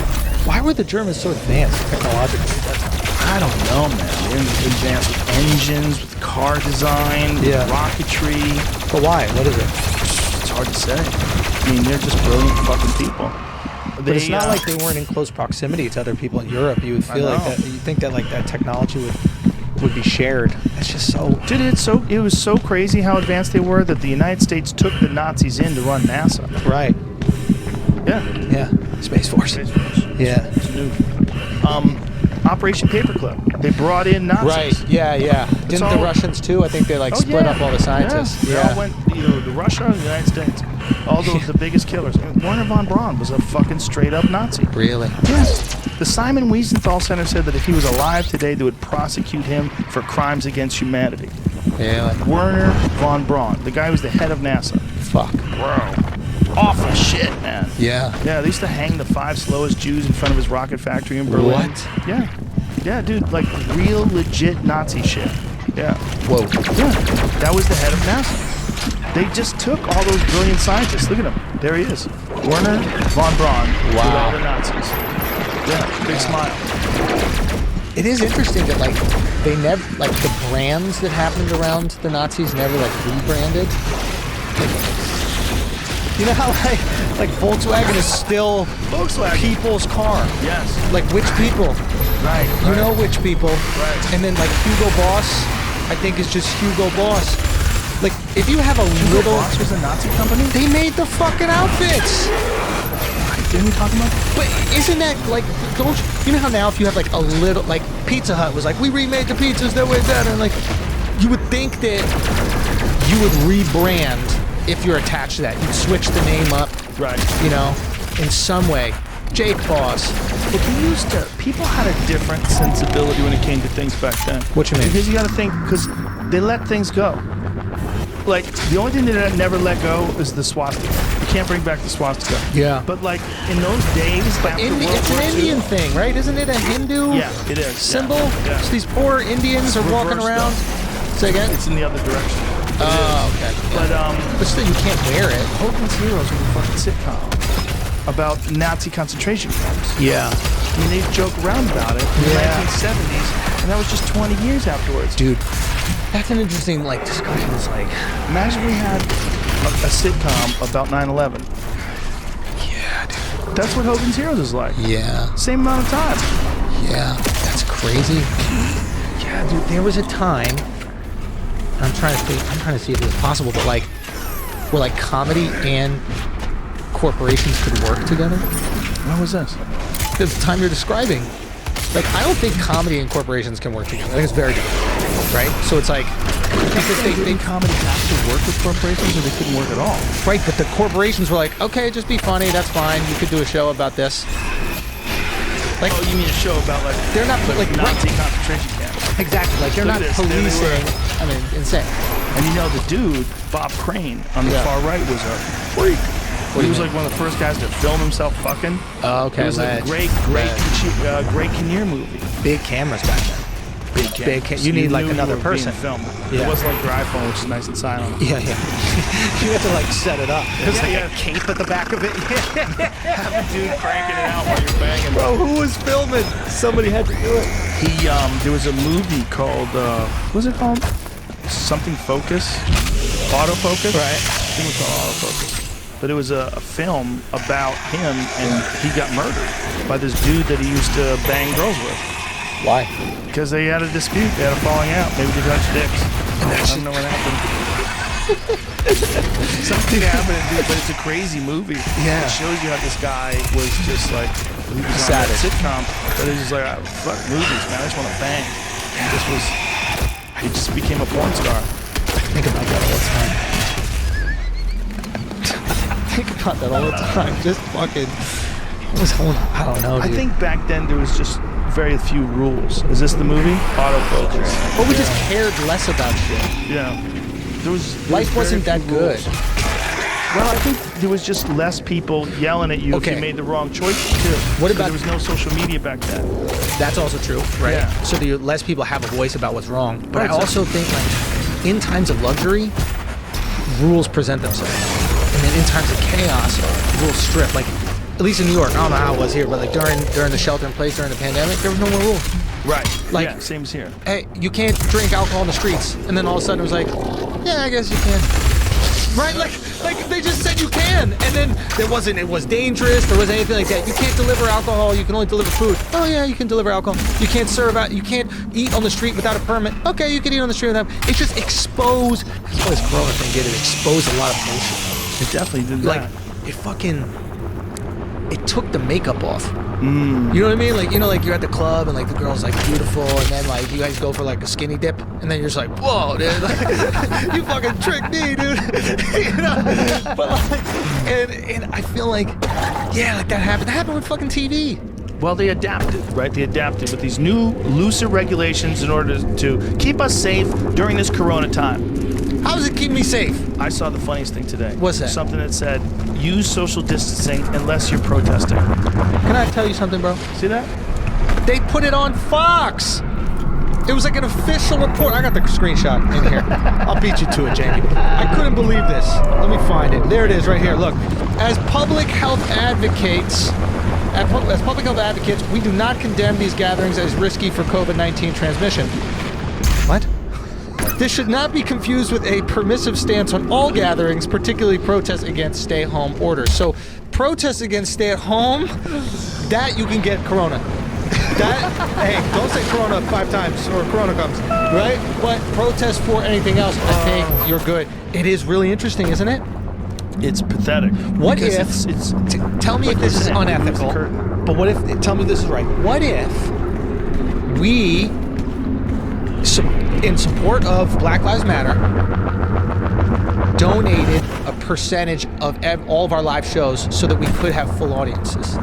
Why were the Germans so advanced technologically at that time? I don't know, man. They're advanced with engines, with car design, with rocketry. But why? What is it? It's hard to say. I mean, they're just brilliant fucking people. But it's not like they weren't in close proximity to other people in Europe. You would feel like that. You think that like that technology would be shared. It's just so. Dude, it was so crazy how advanced they were that the United States took the Nazis in to run NASA. Right. Yeah. Yeah. Space Force. Yeah. It's new. Operation Paperclip. They brought in Nazis. Right. Yeah. Didn't the Russians too? I think they split up all the scientists. Yeah. They all went to Russia and the United States. All the biggest killers. I mean, Werner von Braun was a fucking straight up Nazi. Really? Yes. The Simon Wiesenthal Center said that if he was alive today, they would prosecute him for crimes against humanity. Yeah. Werner von Braun, the guy who was the head of NASA. Fuck. Bro. Awful shit, man. Yeah. Yeah, they used to hang the 5 slowest Jews in front of his rocket factory in Berlin. What? Yeah. Yeah, dude, like real legit Nazi shit. Yeah. Whoa. Yeah. That was the head of NASA. They just took all those brilliant scientists. Look at him. There he is. Werner von Braun. Wow. With all the Nazis. Yeah, big smile. It is interesting that they never the brands that happened around the Nazis never rebranded. You know how like Volkswagen is still Volkswagen. people's car. Yes. Like which people? Right. You know which people. Right. And then like Hugo Boss, I think is just Hugo Boss. Like if you have a little. Boss was a Nazi company? They made the fucking outfits. Didn't we talk about that? But isn't that like, don't you know how now if you have like a little, like Pizza Hut was like, we remade the pizzas, they're way better, and like, you would think that you would rebrand if you're attached to that. You'd switch the name up, Right. you know, in some way. Jake Boss. But people had a different sensibility when it came to things back then. What you mean? Because you got to think, because they let things go. Like, the only thing that never let go is the swastika. You can't bring back the swastika. Yeah. But like, in those days, after World It's War an II, Indian thing, right? Isn't it a Hindu Yeah, it is. symbol? Yeah. So these poor Indians are walking reversed, around. though. Say again? It's in the other direction. Oh, okay. But But still, you can't wear it. Hogan's Heroes was a fucking sitcom about Nazi concentration camps. Yeah. I mean, they joke around about it in the Yeah. 1970s, and that was just 20 years afterwards. Dude, that's an interesting, like, discussion. It's like, Imagine we had a sitcom about 9/11. yeah, dude. That's what Hogan's Heroes is like. Yeah. Same amount of time. Yeah, that's crazy. Yeah, dude, there was a time, and I'm trying to see if this is possible, but like, where like comedy and corporations could work together. When was this? The time you're describing. Like, I don't think comedy and corporations can work together. I think it's very different, right? So it's like, because Didn't comedy have to work with corporations, or they couldn't work at all? right, but the corporations were like, okay, just be funny, that's fine. You could do a show about this. Like, Oh, you mean a show about like they're not like Nazi concentration camps? exactly, like they're Look not at this, there they policing. were. I mean, insane. And you know, the dude, Bob Crane, on the Yeah. far right was a freak. What do He you was mean? like one of the first guys to film himself fucking. Oh, okay, It was a ledge. great Kinnear movie. Big cameras back then. Big you need like knew another you were being person. filmed. Yeah. It wasn't like your iPhone, which is nice and silent. Yeah, yeah. You have to like set it up. There's Yeah, like yeah. a cape at the back of it. Have a dude cranking it out while you're banging. Bro, who was filming? Somebody had to do it. There was a movie called, what was it called? Something Focus? Autofocus? Right. I think it was called Autofocus. But it was a film about him, and he got murdered by this dude that he used to bang girls with. Why? Because they had a dispute, they had a falling out. Maybe they touched dicks. I don't know what happened. Something happened, dude, but it's a crazy movie. Yeah. It shows you how this guy was just like, he was on that Sadist. sitcom, but he was just like, "Ah, fuck movies, man, I just want to bang." And he just became a porn star. I think about that all the time. I think about that all the time. Just fucking. What was going on? I don't know, dude. I think back then there was just very few rules. Is this the movie? Autofocus. But we just cared less about shit. Yeah. There was Life very wasn't that few good. rules. Well, I think there was just less people yelling at you if Okay. you made the wrong choice too. What 'Cause about- there was no social media back then? That's also true, right? Yeah. So less people have a voice about what's wrong. But Right, I also think, like, in times of luxury, rules present themselves. And then in times of chaos, rules strip. Like, at least in New York, I don't know how it was here, but like during the shelter in place during the pandemic, there was no more rules. Right. Like- yeah, same as here. Hey, you can't drink alcohol in the streets. And then all of a sudden it was like, yeah, I guess you can. Right? Like they just said you can. And then it was dangerous. There wasn't anything like that. You can't deliver alcohol. You can only deliver food. Oh yeah, you can deliver alcohol. You can't you can't eat on the street without a permit. Okay, you can eat on the street without. It's just exposed. That's what this Corona thing did. It exposed a lot of bullshit. It definitely did Like, that. it took the makeup off. You know what I mean? Like, like you're at the club and like the girl's like beautiful, and then like you guys go for like a skinny dip, and then you're just like, whoa, dude, like, you fucking tricked me, dude. But like, and I feel like, yeah, like that happened. That happened with fucking TV. Well, they adapted, right? They adapted with these new, looser regulations in order to keep us safe during this Corona time. How does it keep me safe? I saw the funniest thing today. What's that? Something that said, use social distancing unless you're protesting. Can I tell you something, bro? See that? They put it on Fox. It was like an official report. I got the screenshot in here. I'll beat you to it, Jamie. I couldn't believe this. Let me find it. There it is right here. Look. As public health advocates, we do not condemn these gatherings as risky for COVID-19 transmission. What? This should not be confused with a permissive stance on all gatherings, particularly protests against stay-at-home orders. So, protests against stay-at-home, that you can get corona. Hey, don't say corona 5 times or corona comes, right? But protest for anything else, I think you're good. It is really interesting, isn't it? It's pathetic. What if? Tell me if this is unethical. But what if? Tell me this is right. What if we, in support of Black Lives Matter, donated a percentage of all of our live shows so that we could have full audiences?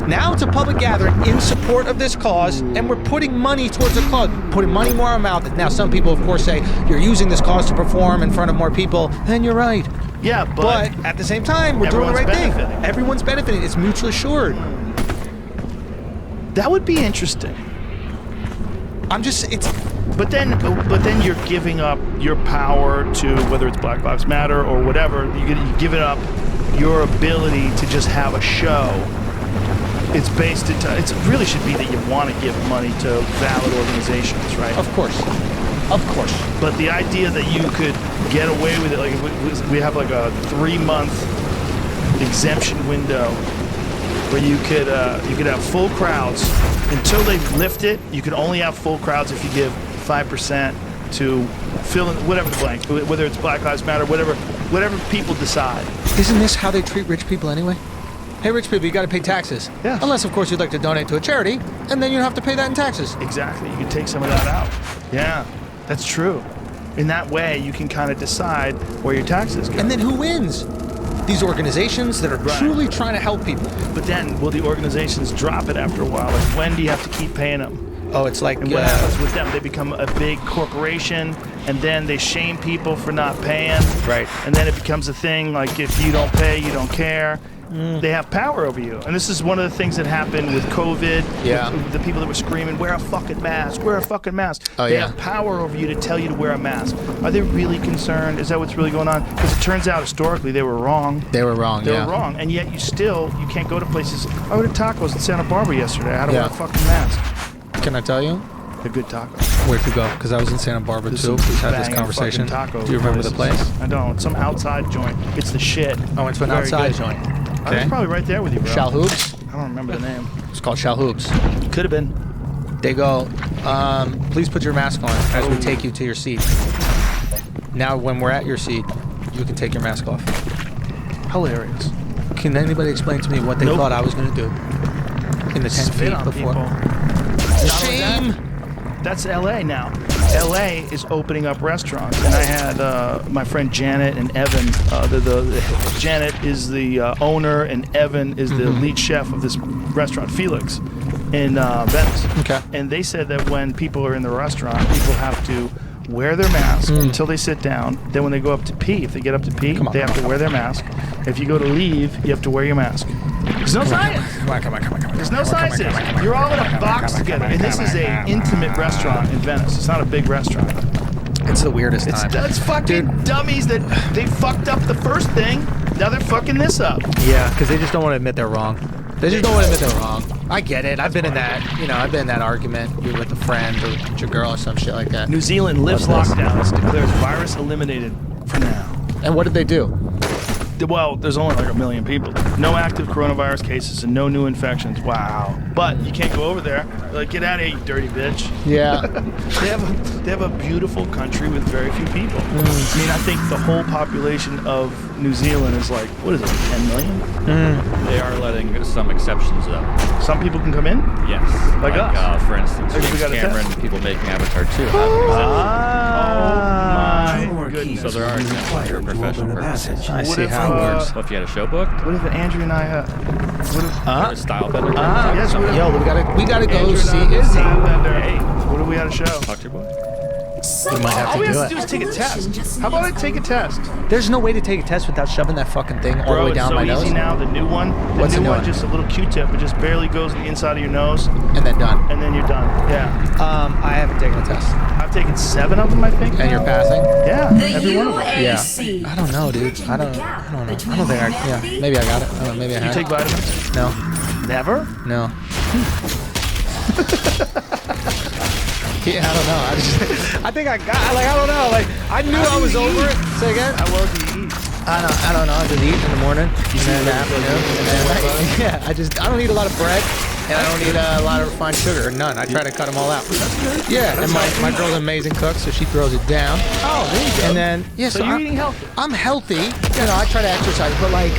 Now it's a public gathering in support of this cause, and we're putting money towards the cause, putting money more in our mouth. Now, some people, of course, say you're using this cause to perform in front of more people, and you're right. Yeah, but at the same time, we're doing the right thing. Everyone's benefiting. It's mutually assured. That would be interesting. But then you're giving up your power to, whether it's Black Lives Matter or whatever, you give it up your ability to just have a show. It really should be that you want to give money to valid organizations, right? Of course. But the idea that you could get away with it, like we have like a 3-month exemption window where you could have full crowds until they lift it. You could only have full crowds if you give 5% to fill in whatever the blank, whether it's Black Lives Matter, whatever people decide. Isn't this how they treat rich people anyway? Hey, rich people, you got to pay taxes. Yeah. Unless, of course, you'd like to donate to a charity, and then you don't have to pay that in taxes. Exactly. You can take some of that out. Yeah, that's true. In that way, you can kind of decide where your taxes go. And then who wins? These organizations that are truly trying to help people. But then, will the organizations drop it after a while? Like, when do you have to keep paying them? Oh, it's like... And what happens with them? They become a big corporation, and then they shame people for not paying. Right. And then it becomes a thing, like, if you don't pay, you don't care. They have power over you. And this is one of the things that happened with COVID. Yeah. With the people that were screaming, wear a fucking mask, wear a fucking mask. Oh, they have power over you to tell you to wear a mask. Are they really concerned? Is that what's really going on? Because it turns out historically they were wrong. They were wrong, They were wrong. And yet you can't go to places. I went to tacos in Santa Barbara yesterday. I had to wear a fucking mask. Can I tell you? A good taco. Where'd you go? Because I was in Santa Barbara too. We had this conversation. Do you remember the place? I don't. Some outside joint. It's the shit. I went to an outside joint. I was probably right there with you, bro. Shal Hoops? I don't remember the name. It's called Shal Hoops. Could have been. They go, please put your mask on as we take you to your seat. Now, when we're at your seat, you can take your mask off. Hilarious. Can anybody explain to me what they thought I was going to do in the 10 Spit feet on before? Shame! That's LA now. LA is opening up restaurants, and I had my friend Janet and Evan. Janet is the owner, and Evan is the lead chef of this restaurant, Felix, in Venice. Okay. And they said that when people are in the restaurant, people have to wear their mask until they sit down. Then when they go up to pee, if they get up to pee, they have to wear their mask. If you go to leave, you have to wear your mask. There's no science. Come on. There's no science. You're all in a box together. And this is a intimate restaurant in Venice. It's not a big restaurant. It's the weirdest time. That's fucking dummies that they fucked up the first thing. Now they're fucking this up. Yeah, because they just don't want to admit they're wrong. They just don't want to admit they're wrong. I get it. I've been in that. I've been in that argument. You're with a friend or with your girl or some shit like that. New Zealand lifts lockdowns, declares virus eliminated for now. And what did they do? Well, there's only like 1 million people. No active coronavirus cases and no new infections. Wow. But you can't go over there. Like, get out of here, you dirty bitch. Yeah. They have a beautiful country with very few people. I mean, I think the whole population of New Zealand is like, what is it, 10 million? They are letting some exceptions though. Some people can come in? Yes. Like us. For instance, Like we James got a Cameron, test. people making Avatar 2. Oh my goodness. So there are exemptions for professional purposes. I What see if, how it works. Well, if you had a show booked, What if Andrew and I, or a style bender, yes, what if Yo, we gotta go Andrew see and I Izzy. Hey, what if we had a show? talk to your boy. You might have All to we do have it. to do is take a test. How about I take a test? There's no way to take a test without shoving that fucking thing all the way down my it's so nose. easy now. The new one, What's the new one, one? just a little Q-tip. It just barely goes in the inside of your nose, And then done. and then you're done. Yeah. I haven't taken a test. I've taken 7 of them, I think. And you're passing? Yeah. The Every one of them. UAC. I don't know, dude. I don't know. I don't think yeah, maybe I got it. I don't know, maybe I You had take it. vitamins? No. Never? No. Yeah, I don't know. I think I got, like, I don't know. Like, I knew I was over it. Say again? How well do you eat? I don't know. I just eat in the morning, and then in the afternoon, and then yeah. I don't eat a lot of bread, and I don't eat a lot of refined sugar. None. I try to cut them all out. That's good. Yeah, and my girl's an amazing cook, so she throws it down. Oh, there you go. And then so you're eating healthy. I'm healthy. You know, I try to exercise, but like,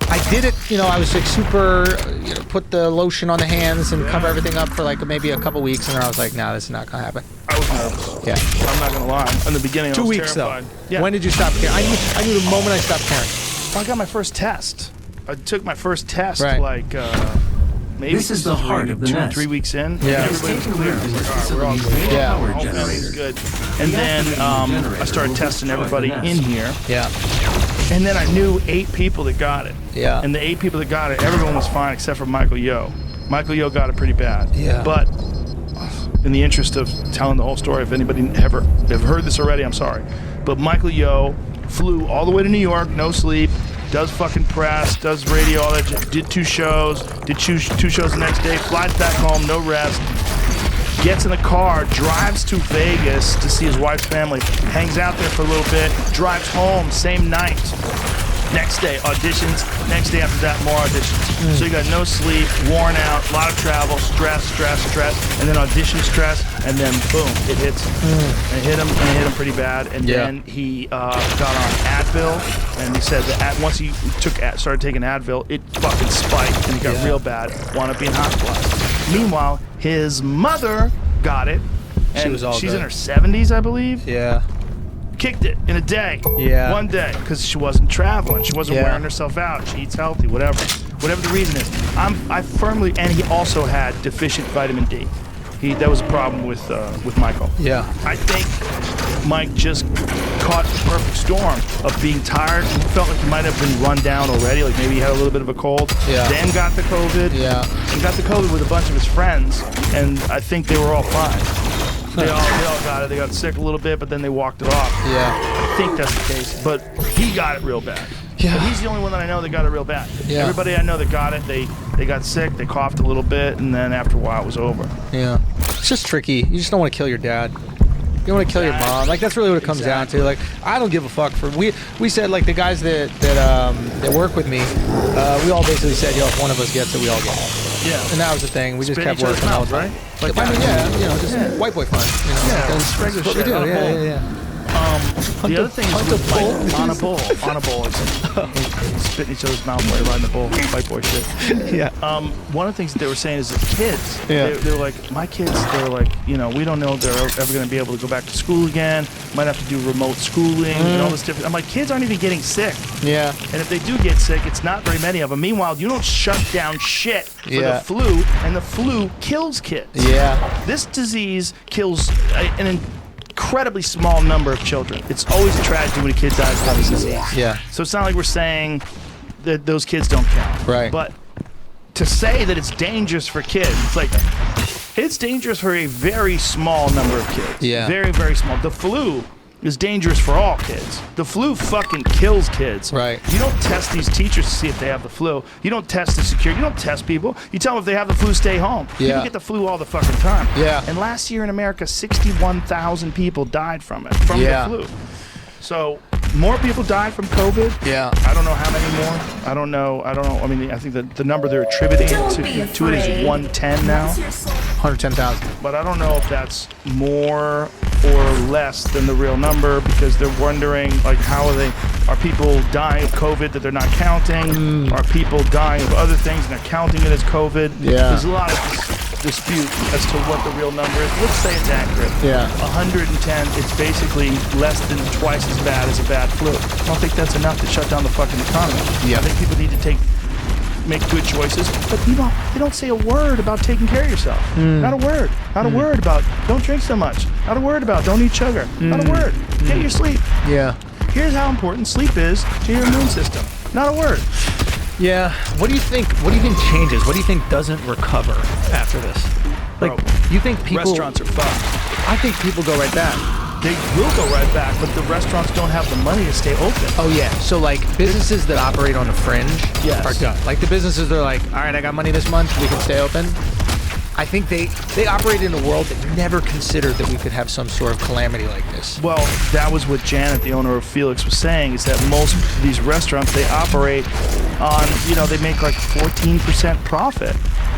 I did it. You know, I was like super. You know, put the lotion on the hands and cover everything up for like maybe a couple weeks, and then I was like, nah, this is not gonna happen. I was nervous. Yeah. I'm not gonna lie. In the beginning, 2 I was weeks terrified. though. Yeah. When did you stop caring? I knew the moment I stopped caring. I got my first test. I took my first test Right. like maybe This is the heart of the 2 or nest. 3 weeks in. Yeah. Everybody was clear. I was like, all right, we're all good. Yeah. Power Oh, man, this is generator. good. And then I started testing everybody in here. Yeah. And then I knew 8 people that got it. Yeah. And the 8 people that got it, everyone was fine except for Michael Yo. Michael Yo got it pretty bad. Yeah. But in the interest of telling the whole story, if anybody ever have heard this already, I'm sorry. But Michael Yo flew all the way to New York, no sleep, does fucking press, does radio, all that. Did 2 shows, did 2 shows the next day, flies back home, no rest. Gets in the car, drives to Vegas to see his wife's family, hangs out there for a little bit, drives home same night. Next day, auditions. Next day after that, more auditions. So you got no sleep, worn out, a lot of travel, stress, and then audition stress, and then boom, it hits. And it hit him pretty bad. And Yeah. then he got on Advil, and he said that once he started taking Advil, it fucking spiked, and it got Yeah. real bad. Wound up being hospitalized. Meanwhile, his mother got it, and was all she's good. in her 70s, I believe. Yeah. Kicked it in a day. Yeah. One day, because she wasn't traveling. She wasn't Yeah. wearing herself out. She eats healthy, whatever the reason is. I firmly, and he also had deficient vitamin D. That was a problem with Michael. Yeah. I think Mike just caught the perfect storm of being tired. He felt like he might have been run down already, like maybe he had a little bit of a cold. Yeah. Then got the COVID. Yeah. He got the COVID with a bunch of his friends, and I think they were all fine. They all got it. They got sick a little bit, but then they walked it off. Yeah. I think that's the case. But he got it real bad. Yeah. And he's the only one that I know that got it real bad. Yeah. Everybody I know that got it, they got sick, they coughed a little bit, and then after a while it was over. Yeah. It's just tricky. You just don't want to kill your dad. You don't want to kill your mom. Like, that's really what it comes down to. Like, I don't give a fuck for. We said, like, the guys that work with me, we all basically said, yo, if one of us gets it, we all get it. Yeah. And that was the thing. We just Spit kept each other's working all mouths, the time. right? Like I mean, that. yeah, you know, just white boy fun. You know, Yeah, because regular that's what we shit, do. on a Yeah, bowl. yeah, yeah. The other thing is with like, on a bowl. It's spitting each other's mouth while you're riding the bowl. White boy shit. Yeah. One of the things that they were saying is that kids, Yeah. they were like, my kids, they were like, you know, we don't know if they're ever going to be able to go back to school again. Might have to do remote schooling and all this different. I'm like, kids aren't even getting sick. Yeah. And if they do get sick, it's not very many of them. Meanwhile, you don't shut down shit for Yeah. the flu, and the flu kills kids. Yeah. This disease kills an incredibly small number of children. It's always a tragedy when a kid dies from this disease. Yeah. So it's not like we're saying that those kids don't count. Right. But to say that it's dangerous for kids, it's like, it's dangerous for a very small number of kids. Yeah. Very, very small. The flu is dangerous for all kids. The flu fucking kills kids. Right. You don't test these teachers to see if they have the flu. You don't test the security. You don't test people. You tell them if they have the flu, stay home. Yeah. People get the flu all the fucking time. Yeah. And last year in America, 61,000 people died from it, from Yeah. the flu. So more people died from COVID. Yeah. I don't know how many more. I don't know. I mean, I think that the number they're attributing Don't be to it afraid. is 110 now. What's your soul? 110,000. But I don't know if that's more or less than the real number, because they're wondering, like, are people dying of COVID that they're not counting? Are people dying of other things and they're counting it as COVID? Yeah. There's a lot of dispute as to what the real number is. Let's say it's accurate. Yeah. 110, it's basically less than twice as bad as a bad flu. I don't think that's enough to shut down the fucking economy. Yeah. I think people need to make good choices, but you know, they don't say a word about taking care of yourself. Not a word. Not a word about don't drink so much. Not a word about don't eat sugar. Not a word. Get your sleep. Yeah. Here's how important sleep is to your immune system. Not a word. Yeah. What do you think? What do you think changes? What do you think doesn't recover after this? Like, Bro, you think people? Restaurants are fucked. I think people go right back. They will go right back, but the restaurants don't have the money to stay open. Oh yeah. So like businesses that operate on the fringe Yes. are done. Like the businesses that are like, all right, I got money this month, we can stay open. I think they operate in a world that never considered that we could have some sort of calamity like this. Well, that was what Janet, the owner of Felix, was saying, is that most of these restaurants, they operate on, they make like 14% profit.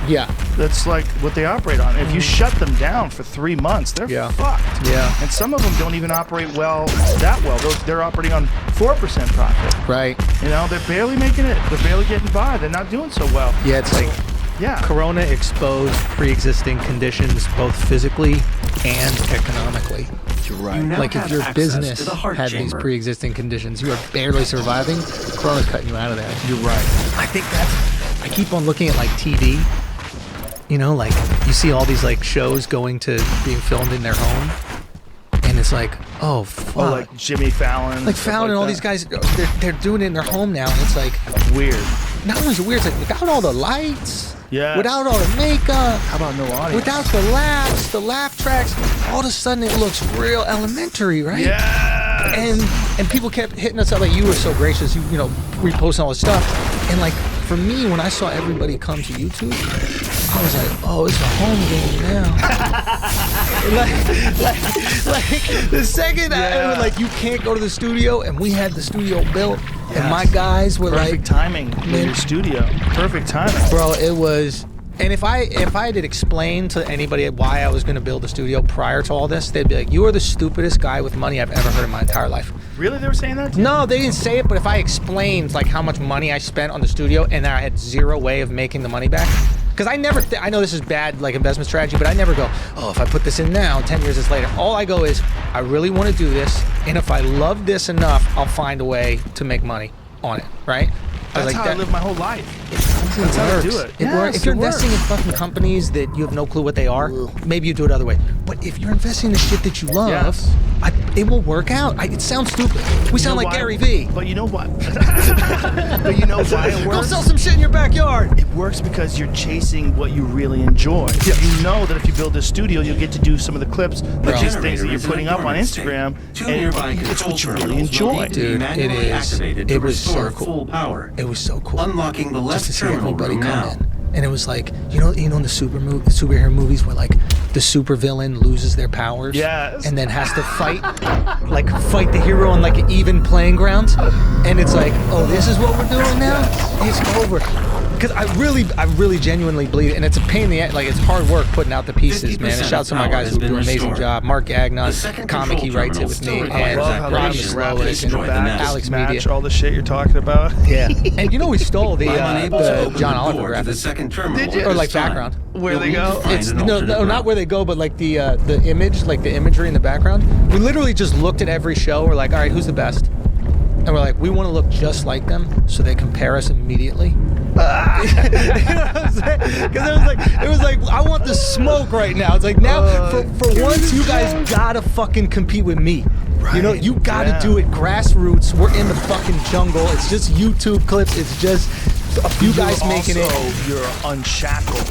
Yeah. That's like what they operate on. If you shut them down for 3 months, they're fucked. Yeah. And some of them don't even operate that well. They're operating on 4% profit. Right. They're barely making it. They're barely getting by. They're not doing so well. Yeah, it's like Corona exposed pre-existing conditions both physically and economically. You're right. Like if your business had these pre-existing conditions, you are barely surviving, Corona's cutting you out of there. You're right. I think I keep on looking at like TV. Like you see all these like shows going to being filmed in their home, and it's like, oh fuck. Oh, like Jimmy Fallon. Like Fallon and all these guys, they're doing it in their home now, and it's like weird. Not only is it weird, it's like without all the lights, without all the makeup, how about no audience? Without the laugh tracks, all of a sudden it looks real elementary, right? Yeah. And people kept hitting us up like, you were so gracious, you reposting all this stuff, and like for me, when I saw everybody come to YouTube, I was like, oh, it's a home game now. like the second I was like, you can't go to the studio, and we had the studio built, and my guys were perfect timing in your studio. Perfect timing, bro. It was. And if I had explained to anybody why I was going to build a studio prior to all this, they'd be like, you are the stupidest guy with money I've ever heard in my entire life. Really? They were saying that? No, they didn't say it, but if I explained like how much money I spent on the studio and I had zero way of making the money back, because I never, I know this is bad like investment strategy, but I never go, oh, if I put this in now, 10 years later. All I go is, I really want to do this, and if I love this enough, I'll find a way to make money on it, right? That's like how I live my whole life. That's how I do it. If you're investing in fucking companies that you have no clue what they are, maybe you do it other way. But if you're investing in the shit that you love, it will work out. It sounds stupid. We sound like Gary Vee. But you know what? But you know why it works? Go sell some shit in your backyard. It works because you're chasing what you really enjoy. Yes. You know that if you build a studio, you'll get to do some of the clips, like these things that you're putting up on Instagram, and it's what you really enjoy. Dude, it is. It was so cool. It was so cool. Unlocking the left terminal room now. And it was like, in the superhero movies where like the supervillain loses their powers, and then has to fight the hero on like an even playing ground, and it's like, oh, this is what we're doing now. It's over. Because I really genuinely believe it, and it's a pain in the ass. Like, it's hard work putting out the pieces, man. And shout out to my guys who do an amazing job. Mark Gagnon, comic, he writes it with me, and Ron Slowik, and Alex Media. All the shit you're talking about. Yeah, and we stole the John Oliver graphics, or like background. Where they go? It's no, not where they go, but like the image, like the imagery in the background. We literally just looked at every show. We're like, all right, who's the best? And we're like, we want to look just like them, so they compare us immediately. You know what I'm saying? Because it was like, I want the smoke right now. It's like, now, for once, you guys gotta fucking compete with me. Right. You gotta do it grassroots. We're in the fucking jungle. It's just YouTube clips. It's just a few guys making it. You're unshackled.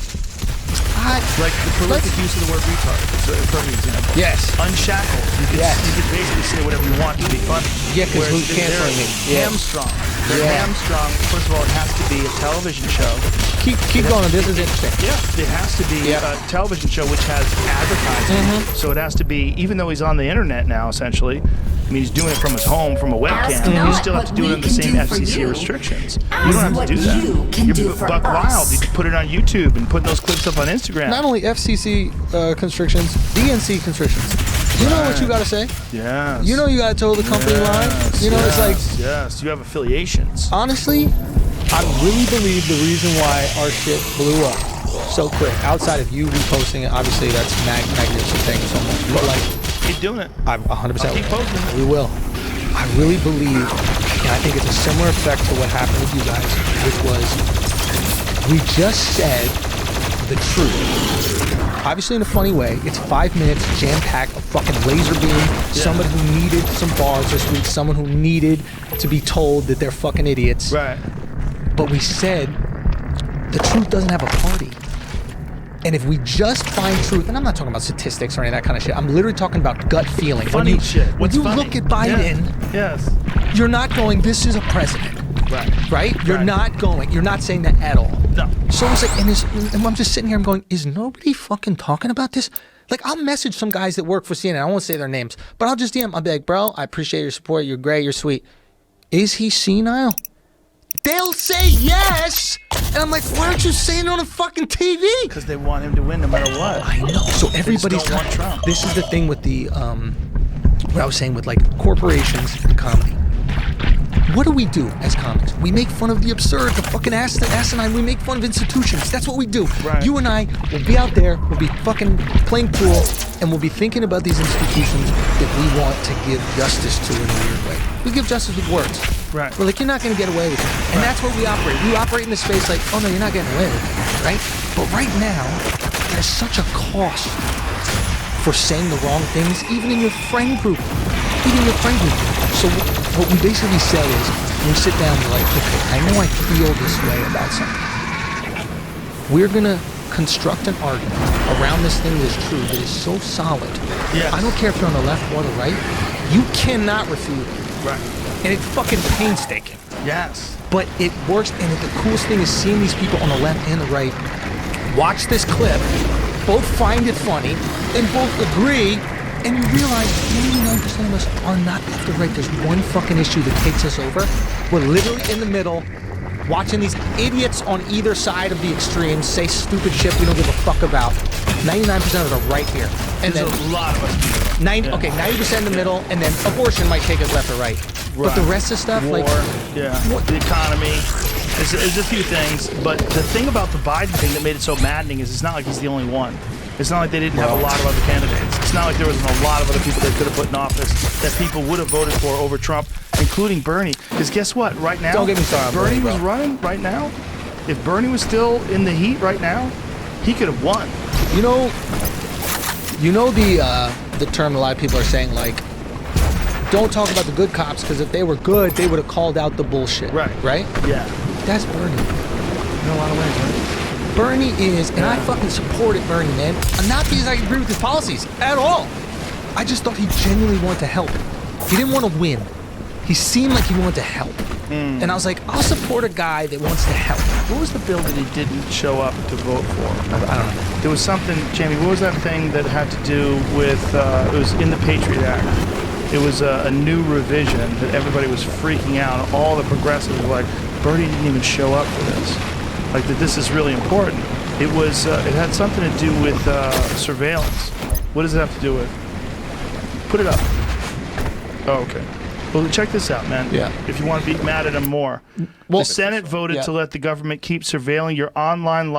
Like the prolific use of the word retard. It's a perfect example. Yes. Unshackled. You can basically say whatever you want to be funny. Yeah, because who's canceling me? Hamstrung. They're hamstrung. First of all, it has to be a television show. Keep going. This is interesting. Yeah, it has to be a television show which has advertising. So it has to be, even though he's on the internet now, essentially. I mean, he's doing it from his home, from a webcam. You still have to do it under the same FCC restrictions. You don't have to do that. You're buck wild. You can put it on YouTube and put those clips up on Instagram. Not only FCC constrictions, DNC constrictions. You know what you gotta say? Yes. You gotta toe the company line. It's like... Yes, you have affiliations. Honestly, I really believe the reason why our shit blew up so quick, outside of you reposting it, obviously that's magnificent, thank you so much. But like... Keep doing it. I'm 100% keep posting it. We will. I really believe, and I think it's a similar effect to what happened with you guys, which was, we just said the truth. Obviously in a funny way. It's 5 minutes, jam-packed, a fucking laser beam, somebody who needed some bars this week, someone who needed to be told that they're fucking idiots. Right. But we said, the truth doesn't have a party. And if we just find truth, and I'm not talking about statistics or any of that kind of shit, I'm literally talking about gut feeling. Funny shit. When you look at Biden, you're not going, this is a president. Right? You're not saying that at all. No. So it's like, and I'm just sitting here, I'm going, is nobody fucking talking about this? Like, I'll message some guys that work for CNN. I won't say their names, but I'll just DM. I'll be like, bro, I appreciate your support. You're great. You're sweet. Is he senile? They'll say yes. And I'm like, why aren't you saying it on a fucking TV? Because they want him to win no matter what. I know. So everybody's don't want Trump. This is the thing with the, what I was saying with like corporations and comedy. What do as comics? We make fun of the absurd, the fucking asinine. We make fun of institutions. That's what we do. Right. You and I will be out there, we'll be fucking playing pool, and we'll be thinking about these institutions that we want to give justice to in a weird way. We give justice with words. Right. We're like, you're not going to get away with it. And that's what we operate. We operate in the space like, oh no, you're not getting away with it, right? But right now, there's such a cost for saying the wrong things, even in your friend group. So what we basically say is, when we sit down, we're like, okay, I know I feel this way about something. We're going to construct an argument around this thing that is true, that is so solid. Yes. I don't care if you're on the left or the right. You cannot refute it. Right. And it's fucking painstaking. Yes. But it works, and the coolest thing is seeing these people on the left and the right watch this clip, both find it funny, and both agree, and you realize 99% of us are not left or right. There's one fucking issue that takes us over. We're literally in the middle, watching these idiots on either side of the extremes say stupid shit we don't give a fuck about. 99% of us are right here. And There's then a lot of us. 90% in the middle, and then abortion might take us left or right. But the rest of stuff, War, like the economy, there's a few things. But the thing about the Biden thing that made it so maddening is it's not like he's the only one. It's not like they didn't have a lot of other candidates. It's not like there wasn't a lot of other people they could have put in office that people would have voted for over Trump, including Bernie. Because guess what? Right now, Don't get me started on Bernie Bernie, was bro. running right now. If Bernie was still in the heat right now, he could have won. You know the term a lot of people are saying, like, don't talk about the good cops, because if they were good, they would have called out the bullshit. Right. Right? Yeah. That's Bernie. In a lot of ways, right? Bernie is, and I fucking supported Bernie, man. Not because I agree with his policies at all. I just thought he genuinely wanted to help. He didn't want to win. He seemed like he wanted to help. And I was like, I'll support a guy that wants to help. What was the bill that he didn't show up to vote for? I don't know. There was something, Jamie, what was that thing that had to do with, it was in the Patriot Act. It was a new revision that everybody was freaking out. All the progressives were like, Bernie didn't even show up for this. Like, that this is really important. It was, it had something to do with surveillance. What does it have to do with? Put it up. Oh, okay. Well, check this out, man. Yeah. If you want to be mad at him more. Well, the Senate voted to let the government keep surveilling your online life.